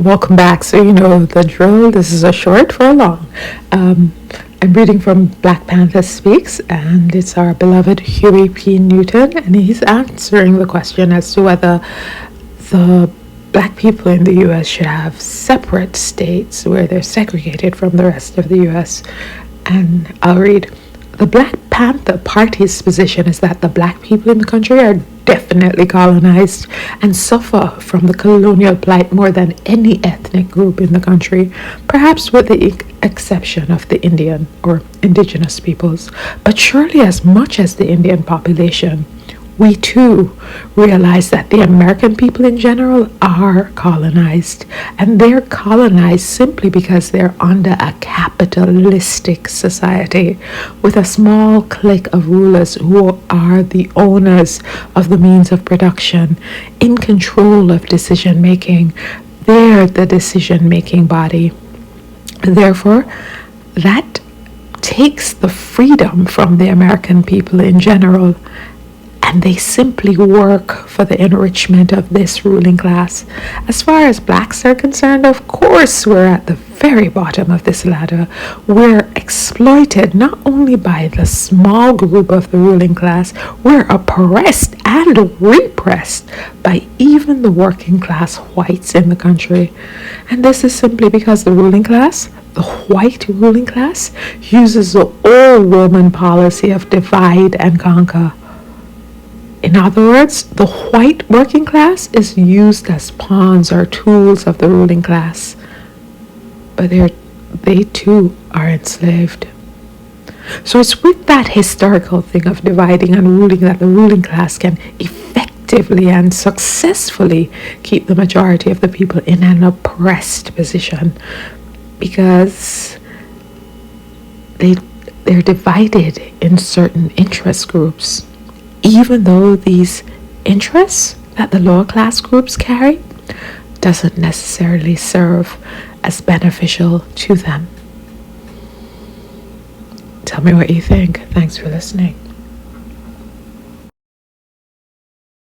Welcome back. So you know the drill. This is a short for a long. I'm reading from Black Panther Speaks, and it's our beloved Huey P. Newton, and he's answering the question as to whether the black people in the U.S. should have separate states where they're segregated from the rest of the U.S. And I'll read. The Black Panther Party's position is that the black people in the country are definitely colonized and suffer from the colonial blight more than any ethnic group in the country, perhaps with the exception of the Indian or indigenous peoples, but surely as much as the Indian population. We too realize that the American people in general are colonized, and they're colonized simply because they're under a capitalistic society with a small clique of rulers who are the owners of the means of production, in control of decision making. They're the decision making body. Therefore, that takes the freedom from the American people in general, and they simply work for the enrichment of this ruling class. As far as blacks are concerned, of course, we're at the very bottom of this ladder. We're exploited not only by the small group of the ruling class, we're oppressed and repressed by even the working class whites in the country. And this is simply because the ruling class, the white ruling class, uses the old Roman policy of divide and conquer. In other words, the white working class is used as pawns or tools of the ruling class, but they too are enslaved. So it's with that historical thing of dividing and ruling that the ruling class can effectively and successfully keep the majority of the people in an oppressed position, because they're divided in certain interest groups, even though these interests that the lower class groups carry doesn't necessarily serve as beneficial to them. Tell me what you think. Thanks for listening.